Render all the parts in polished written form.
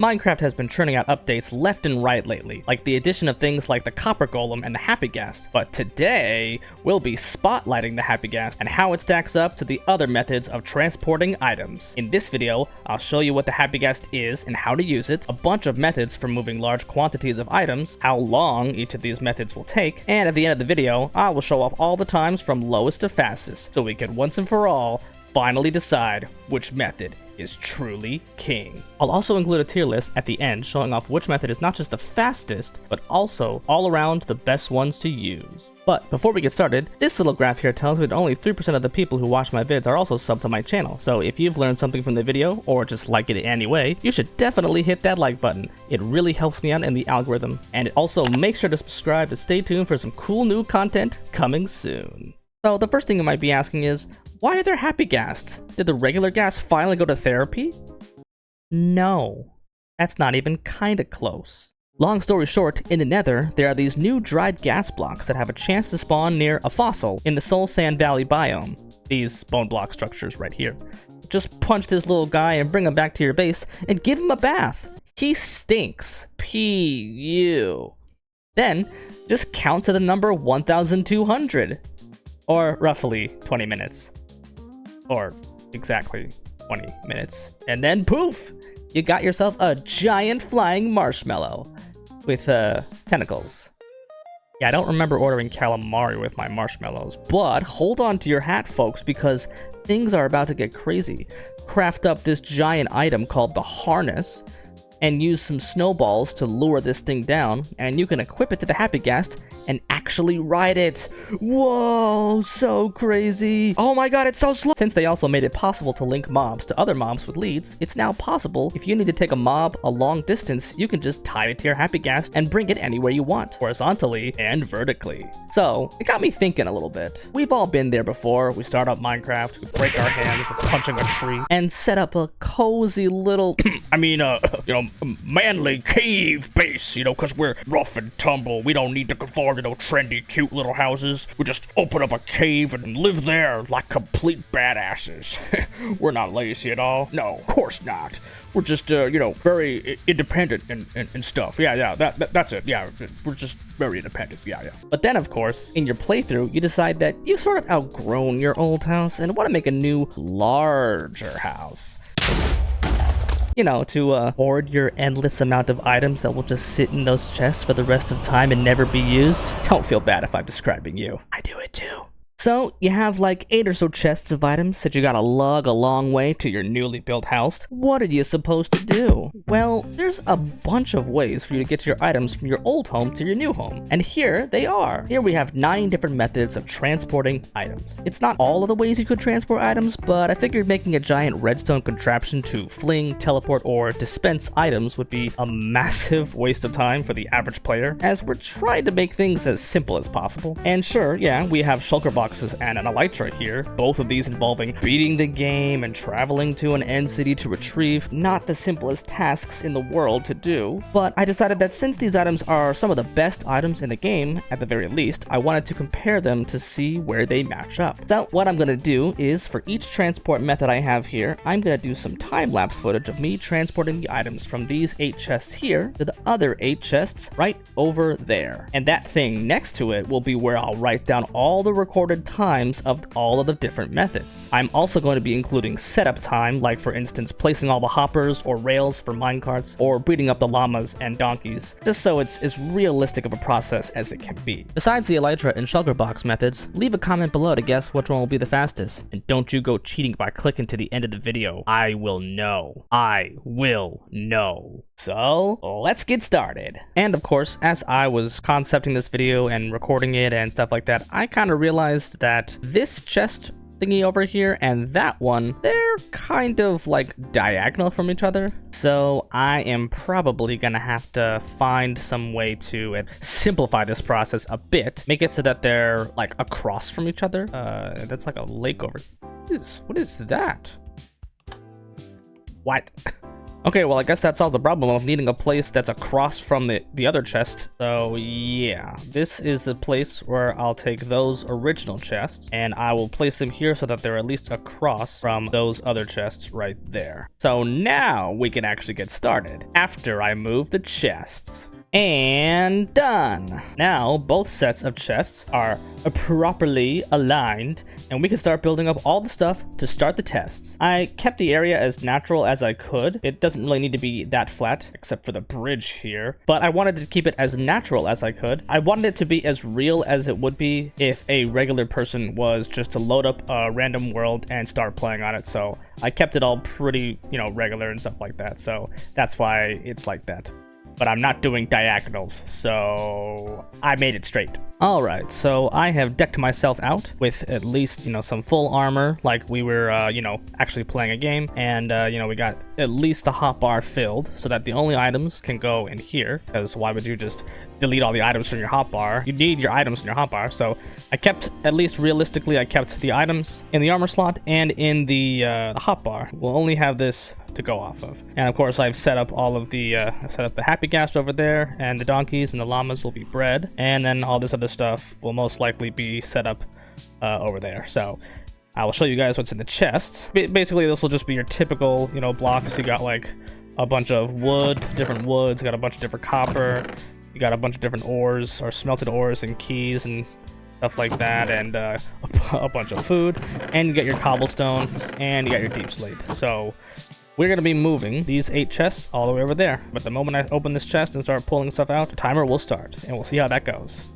Minecraft has been churning out updates left and right lately, like the addition of things like the Copper Golem and the Happy Ghast. But today, we'll be spotlighting the Happy Ghast and how it stacks up to the other methods of transporting items. In this video, I'll show you what the Happy Ghast is and how to use it, a bunch of methods for moving large quantities of items, how long each of these methods will take, and at the end of the video, I will show off all the times from lowest to fastest, so we can once and for all finally decide which method is truly king. I'll also include a tier list at the end showing off which method is not just the fastest, but also all around the best ones to use. But before we get started, this little graph here tells me that only 3% of the people who watch my vids are also subbed to my channel, so if you've learned something from the video, or just like it anyway, you should definitely hit that like button. It really helps me out in the algorithm, and it also makes sure to subscribe to stay tuned for some cool new content coming soon. So the first thing you might be asking is, why are there Happy Ghasts? Did the regular Ghast finally go to therapy? No, that's not even kinda close. Long story short, in the Nether, there are these new dried ghast blocks that have a chance to spawn near a fossil in the Soul Sand Valley biome. These bone block structures right here. Just punch this little guy and bring him back to your base and give him a bath. He stinks. P.U. Then, just count to the number 1,200. Or roughly 20 minutes. Or exactly 20 minutes. And then poof! You got yourself a giant flying marshmallow with tentacles. Yeah, I don't remember ordering calamari with my marshmallows, but hold on to your hat, folks, because things are about to get crazy. Craft up this giant item called the harness, and use some snowballs to lure this thing down, and you can equip it to the Happy Ghast and actually ride it. Whoa, so crazy. Oh my god, it's so slow. Since they also made it possible to link mobs to other mobs with leads, it's now possible if you need to take a mob a long distance, you can just tie it to your Happy Ghast and bring it anywhere you want, horizontally and vertically. So, it got me thinking a little bit. We've all been there before. We start up Minecraft, we break our hands with punching a tree, and set up a cozy little, manly cave base, because we're rough and tumble. We don't need to conform to no trendy, cute little houses. We just open up a cave and live there like complete badasses. We're not lazy at all. No, of course not. We're just, very independent and stuff. Yeah, that's it. Yeah, we're just very independent. Yeah. But then, of course, in your playthrough, you decide that you've sort of outgrown your old house and want to make a new, larger house. To hoard your endless amount of items that will just sit in those chests for the rest of time and never be used. Don't feel bad if I'm describing you. I do it too. So, you have like 8 or so chests of items that you gotta lug a long way to your newly built house. What are you supposed to do? Well, there's a bunch of ways for you to get your items from your old home to your new home. And here they are. Here we have 9 different methods of transporting items. It's not all of the ways you could transport items, but I figured making a giant redstone contraption to fling, teleport, or dispense items would be a massive waste of time for the average player, as we're trying to make things as simple as possible. And sure, yeah, we have shulker boxes and an elytra here, both of these involving beating the game and traveling to an end city to retrieve, not the simplest tasks in the world to do. But I decided that since these items are some of the best items in the game, at the very least, I wanted to compare them to see where they match up. So what I'm gonna do is, for each transport method I have here, I'm gonna do some time-lapse footage of me transporting the items from these 8 chests here to the other 8 chests right over there. And that thing next to it will be where I'll write down all the recorded times of all of the different methods. I'm also going to be including setup time, like for instance placing all the hoppers or rails for minecarts, or breeding up the llamas and donkeys, just so it's as realistic of a process as it can be. Besides the elytra and shulker box methods, leave a comment below to guess which one will be the fastest. And don't you go cheating by clicking to the end of the video. I will know. I will know. So, let's get started. And of course, as I was concepting this video and recording it and stuff like that, I kind of realized that this chest thingy over here and that one, they're kind of like diagonal from each other. So I am probably gonna have to find some way to simplify this process a bit, make it so that they're like across from each other. That's like a lake over. What is that? What? Okay, well, I guess that solves the problem of needing a place that's across from the other chest. So yeah, this is the place where I'll take those original chests and I will place them here so that they're at least across from those other chests right there. So now we can actually get started after I move the chests. And done. Now both sets of chests are properly aligned and we can start building up all the stuff to start the tests. I kept the area as natural as I could. It doesn't really need to be that flat except for the bridge here, but I wanted to keep it as natural as I could. I wanted it to be as real as it would be if a regular person was just to load up a random world and start playing on it. So I kept it all pretty, regular and stuff like that. So that's why it's like that. But I'm not doing diagonals, so I made it straight. Alright, so I have decked myself out with at least, some full armor, like we were, actually playing a game, and, we got at least the hotbar filled, so that the only items can go in here, because why would you just delete all the items from your hotbar? You need your items in your hotbar, so I kept, at least realistically, I kept the items in the armor slot and in the hotbar. We'll only have this to go off of. And of course I've set up all of the the Happy Ghast over there, and the donkeys and the llamas will be bred, and then all this other stuff will most likely be set up over there. So I will show you guys what's in the chest. Basically this will just be your typical blocks. You got like a bunch of wood, different woods, you got a bunch of different copper, you got a bunch of different ores or smelted ores and keys and stuff like that, and a bunch of food, and you got your cobblestone, and you got your deep slate. So we're going to be moving these 8 chests all the way over there. But the moment I open this chest and start pulling stuff out, the timer will start, and we'll see how that goes.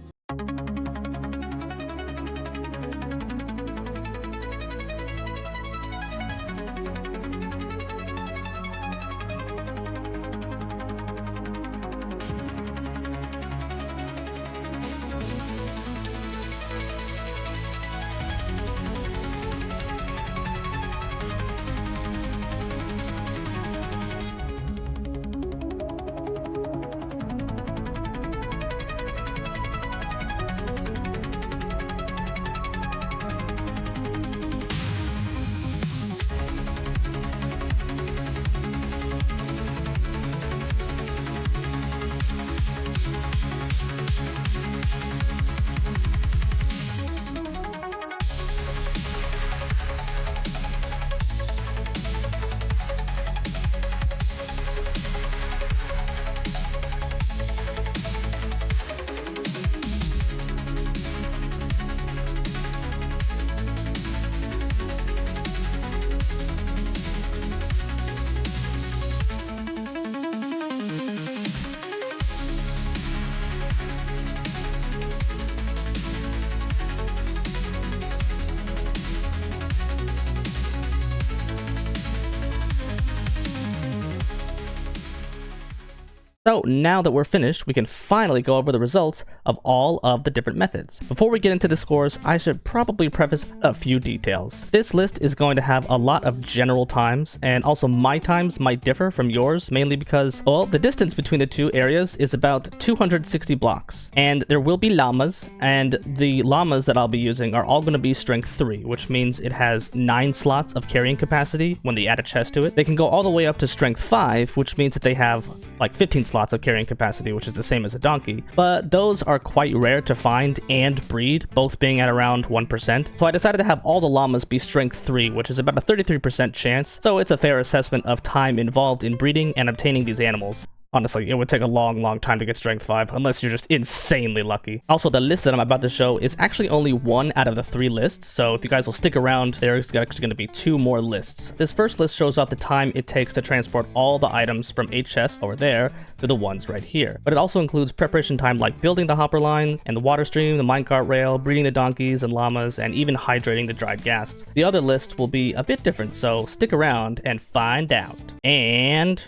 So now that we're finished, we can finally go over the results of all of the different methods. Before we get into the scores, I should probably preface a few details. This list is going to have a lot of general times, and also my times might differ from yours, mainly because, well, the distance between the two areas is about 260 blocks. And there will be llamas, and the llamas that I'll be using are all going to be strength 3, which means it has 9 slots of carrying capacity when they add a chest to it. They can go all the way up to strength 5, which means that they have like 15 slots of carrying capacity, which is the same as a donkey, but those are quite rare to find and breed, both being at around 1%. So I decided to have all the llamas be strength 3, which is about a 33% chance, so it's a fair assessment of time involved in breeding and obtaining these animals. Honestly, it would take a long time to get strength 5, unless you're just insanely lucky. Also, the list that I'm about to show is actually only 1 out of the 3 lists, so if you guys will stick around, there's actually going to be 2 more lists. This first list shows off the time it takes to transport all the items from 8 chests over there to the ones right here. But it also includes preparation time like building the hopper line, and the water stream, the minecart rail, breeding the donkeys and llamas, and even hydrating the dried ghasts. The other list will be a bit different, so stick around and find out. And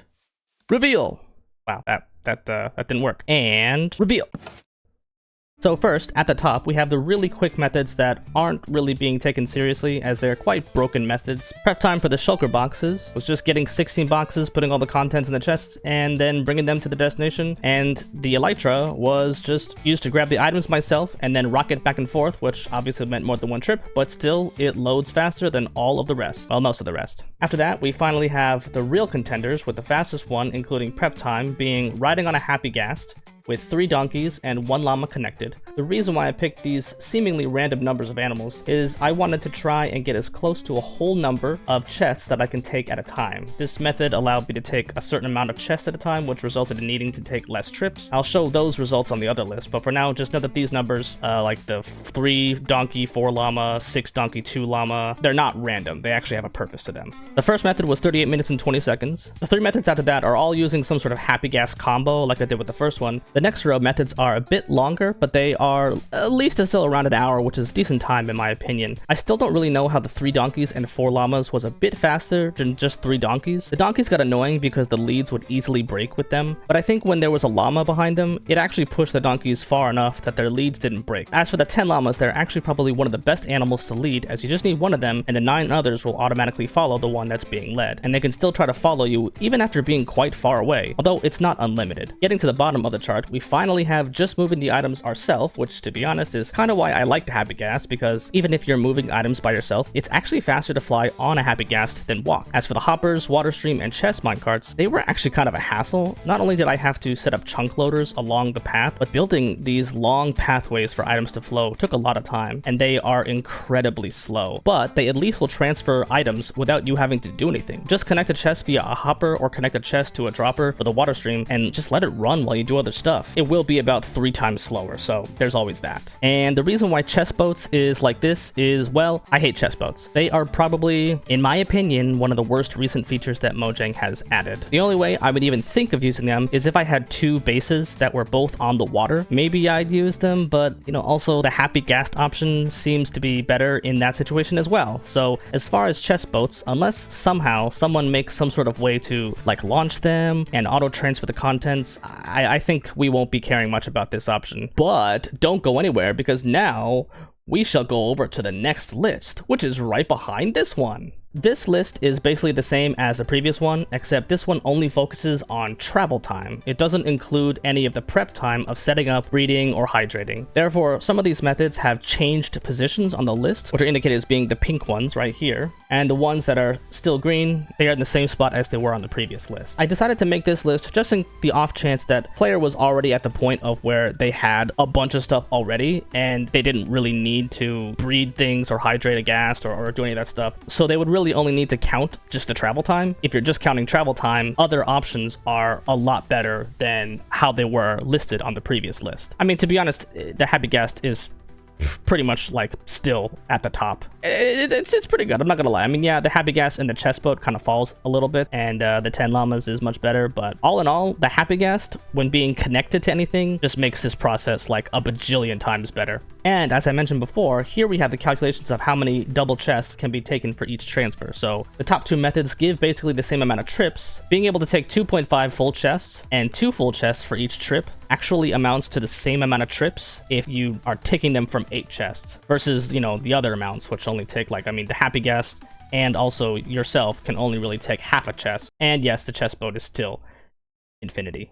reveal! Wow, that didn't work. And reveal. So first, at the top, we have the really quick methods that aren't really being taken seriously as they're quite broken methods. Prep time for the shulker boxes was just getting 16 boxes, putting all the contents in the chests, and then bringing them to the destination. And the elytra was just used to grab the items myself and then rocket back and forth, which obviously meant more than one trip, but still it loads faster than all of the rest. Well, most of the rest. After that, we finally have the real contenders, with the fastest one, including prep time, being riding on a Happy Ghast, with 3 donkeys and 1 llama connected. The reason why I picked these seemingly random numbers of animals is I wanted to try and get as close to a whole number of chests that I can take at a time. This method allowed me to take a certain amount of chests at a time, which resulted in needing to take less trips. I'll show those results on the other list, but for now, just know that these numbers, like the 3 donkey, 4 llama, 6 donkey, 2 llama, they're not random. They actually have a purpose to them. The first method was 38 minutes and 20 seconds. The 3 methods after that are all using some sort of Happy Ghast combo like I did with the first one. The next row of methods are a bit longer, but they are at least still around an hour, which is decent time in my opinion. I still don't really know how the 3 donkeys and 4 llamas was a bit faster than just 3 donkeys. The donkeys got annoying because the leads would easily break with them, but I think when there was a llama behind them, it actually pushed the donkeys far enough that their leads didn't break. As for the 10 llamas, they're actually probably one of the best animals to lead, as you just need one of them and the 9 others will automatically follow the one that's being led, and they can still try to follow you even after being quite far away, although it's not unlimited. Getting to the bottom of the chart, we finally have just moving the items ourselves, which to be honest is kind of why I like the Happy Ghast, because even if you're moving items by yourself, it's actually faster to fly on a Happy Ghast than walk. As for the hoppers, water stream, and chest minecarts, they were actually kind of a hassle. Not only did I have to set up chunk loaders along the path, but building these long pathways for items to flow took a lot of time, and they are incredibly slow. But they at least will transfer items without you having to do anything. Just connect a chest via a hopper or connect a chest to a dropper with a water stream and just let it run while you do other stuff. It will be about 3 times slower, so there's always that. And the reason why chest boats is like this is, well, I hate chest boats. They are probably, in my opinion, one of the worst recent features that Mojang has added. The only way I would even think of using them is if I had 2 bases that were both on the water. Maybe I'd use them, but also the Happy Ghast option seems to be better in that situation as well. So as far as chest boats, unless somehow someone makes some sort of way to like launch them and auto transfer the contents, I think we won't be caring much about this option. But don't go anywhere, because now we shall go over to the next list, which is right behind this one. This list is basically the same as the previous one, except this one only focuses on travel time. It doesn't include any of the prep time of setting up, breeding, or hydrating. Therefore, some of these methods have changed positions on the list, which are indicated as being the pink ones right here, and the ones that are still green, they are in the same spot as they were on the previous list. I decided to make this list just in the off chance that player was already at the point of where they had a bunch of stuff already, and they didn't really need to breed things or hydrate a ghast or do any of that stuff. So they would really only need to count just the travel time. If you're just counting travel time, other options are a lot better than how they were listed on the previous list. I mean, to be honest, the Happy Ghast is pretty much like still at the top. It's pretty good, I'm not gonna lie. I mean, yeah, the Happy Ghast and the chest boat kind of falls a little bit, and the 10 llamas is much better, but all in all, the Happy Ghast, when being connected to anything, just makes this process like a bajillion times better. And as I mentioned before, here we have the calculations of how many double chests can be taken for each transfer. So the top 2 methods give basically the same amount of trips. Being able to take 2.5 full chests and 2 full chests for each trip actually amounts to the same amount of trips if you are taking them from 8 chests versus, the other amounts, which only take the Happy Ghast and also yourself can only really take half a chest. And yes, the chest boat is still infinity.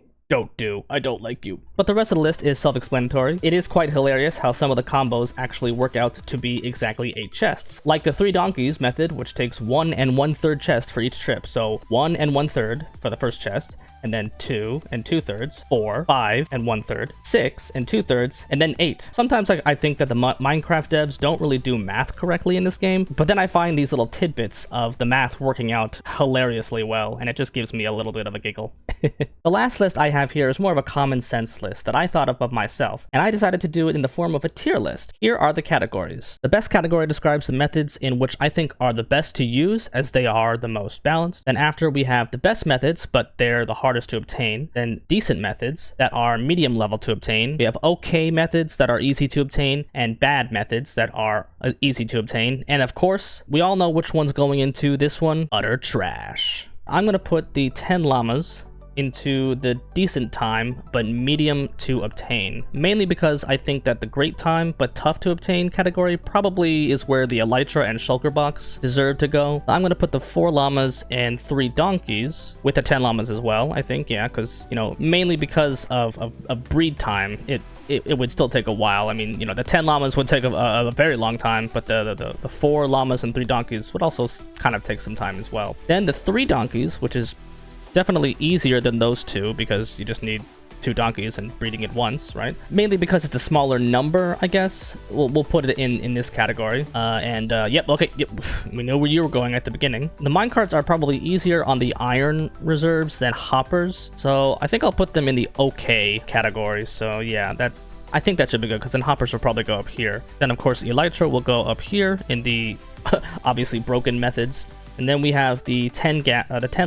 I don't like you. But the rest of the list is self-explanatory. It is quite hilarious how some of the combos actually work out to be exactly 8 chests. Like the 3 donkeys method, which takes 1 1/3 chests for each trip. So 1 1/3 for the first chest, and then 2 2/3, 4, 5 1/3, 6 2/3, and then 8. Sometimes I think that the Minecraft devs don't really do math correctly in this game, but then I find these little tidbits of the math working out hilariously well, and it just gives me a little bit of a giggle. The last list I have here is more of a common sense list that I thought of myself, and I decided to do it in the form of a tier list. Here are the categories. The best category describes the methods in which I think are the best to use, as they are the most balanced. Then after, we have the best methods, but they're the hardest to obtain. Then decent methods that are medium level to obtain. We have okay methods that are easy to obtain, and bad methods that are easy to obtain. And of course, we all know which one's going into this one: utter trash. I'm gonna put the 10 llamas into the decent time but medium to obtain, mainly because I think that the great time but tough to obtain category probably is where the Elytra and Shulker box deserve to go. I'm gonna put the 4 llamas and 3 donkeys with the 10 llamas as well, I think, yeah, because, you know, mainly because of breed time, it would still take a while. I mean, you know, the 10 llamas would take a very long time, but the 4 llamas and 3 donkeys would also kind of take some time as well. Then the 3 donkeys, which is definitely easier than those 2 because you just need 2 donkeys and breeding it once, right? Mainly because it's a smaller number, I guess. We'll put it in this category. Yep, okay, yep. We know where you were going at the beginning. The minecarts are probably easier on the iron reserves than hoppers, so I think I'll put them in the okay category. So yeah, I think that should be good, because then hoppers will probably go up here. Then of course Elytra will go up here in the obviously broken methods. And then we have the 10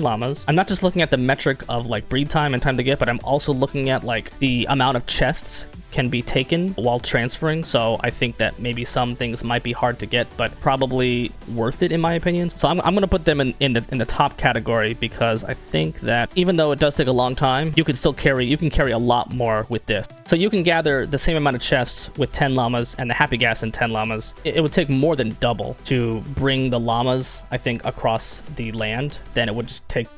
llamas. I'm not just looking at the metric of like breed time and time to get, but I'm also looking at like the amount of chests can be taken while transferring. So I think that maybe some things might be hard to get, but probably worth it in my opinion. So I'm gonna put them in the top category, because I think that even though it does take a long time, you can carry a lot more with this. So you can gather the same amount of chests with 10 llamas and the Happy Ghast and 10 llamas. It would take more than double to bring the llamas, I think, across the land than it would just take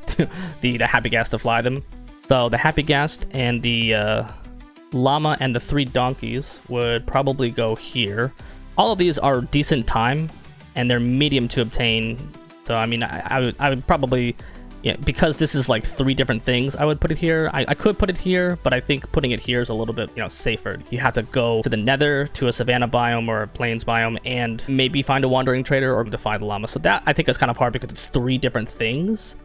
the Happy Ghast to fly them. So the Happy Ghast and the llama and the 3 donkeys would probably go here. All of these are decent time and they're medium to obtain. So I mean, I would probably, yeah, because this is like 3 different things, I would put it here. I could put it here, but I think putting it here is a little bit, you know, safer. You have to go to the nether, to a savanna biome or a plains biome, and maybe find a wandering trader or defy the llama. So that I think is kind of hard because it's 3 different things.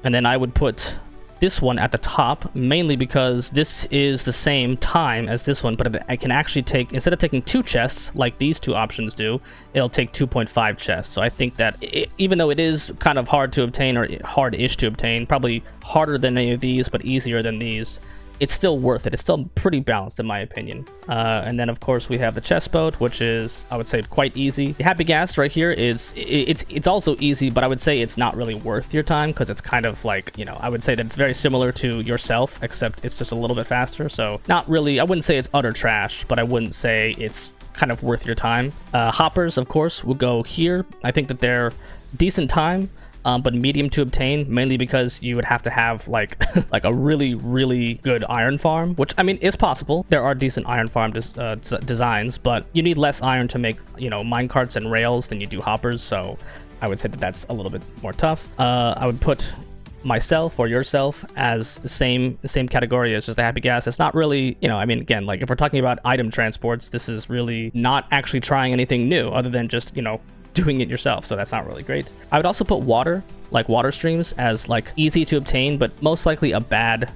And then I would put this one at the top, mainly because this is the same time as this one, but I can actually take, instead of taking 2 chests like these 2 options do, it'll take 2.5 chests. So I think that even though it is kind of hard to obtain, or hard-ish to obtain, probably harder than any of these, but easier than these, it's still worth it. It's still pretty balanced in my opinion. And then of course we have the chest boat, which is, I would say, quite easy. The Happy Ghast right here is, it's also easy, but I would say it's not really worth your time, because it's kind of like, you know, I would say that it's very similar to yourself, except it's just a little bit faster. So not really, I wouldn't say it's utter trash, but I wouldn't say it's kind of worth your time. Hoppers, of course, will go here. I think that they're decent time, but medium to obtain, mainly because you would have to have like like a really good iron farm, which I mean is possible. There are decent iron farm designs, but you need less iron to make, you know, minecarts and rails than you do hoppers. So I would say that that's a little bit more tough. I would put myself or yourself as the same category as just the Happy Ghast. It's not really, you know, I mean, again, like if we're talking about item transports, this is really not actually trying anything new other than just, you know, doing it yourself, so that's not really great. I would also put water, like water streams, as like easy to obtain, but most likely a bad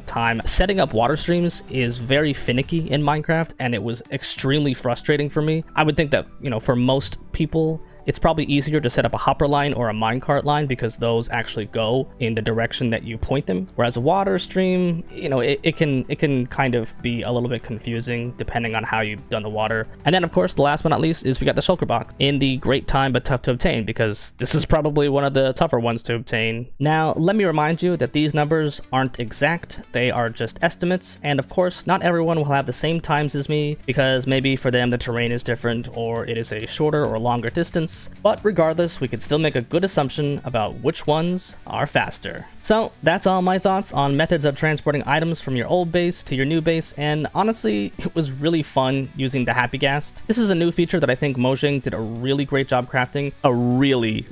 time. Setting up water streams is very finicky in Minecraft, and it was extremely frustrating for me. I would think that, you know, for most people, it's probably easier to set up a hopper line or a minecart line, because those actually go in the direction that you point them. Whereas a water stream, you know, it can kind of be a little bit confusing depending on how you've done the water. And then of course, the last but not least is we got the shulker box in the great time but tough to obtain, because this is probably one of the tougher ones to obtain. Now, let me remind you that these numbers aren't exact, they are just estimates, and of course, not everyone will have the same times as me, because maybe for them the terrain is different, or it is a shorter or longer distance. But regardless, we could still make a good assumption about which ones are faster. So that's all my thoughts on methods of transporting items from your old base to your new base, and honestly, it was really fun using the Happy Ghast. This is a new feature that I think Mojang did a really great job crafting. A really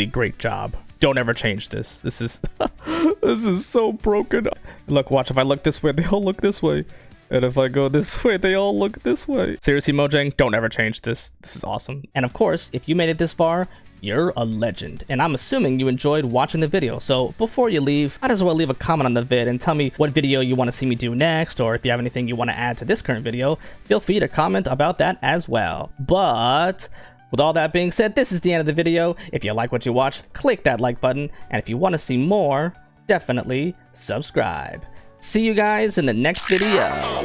great job. Don't ever change this. This is this is so broken. Look, watch, if I look this way, they all look this way. And if I go this way, they all look this way. Seriously, Mojang, don't ever change this. This is awesome. And of course, if you made it this far, you're a legend. And I'm assuming you enjoyed watching the video. So before you leave, I'd as well leave a comment on the vid and tell me what video you want to see me do next, or if you have anything you want to add to this current video, feel free to comment about that as well. But with all that being said, this is the end of the video. If you like what you watch, click that like button. And if you want to see more, definitely subscribe. See you guys in the next video.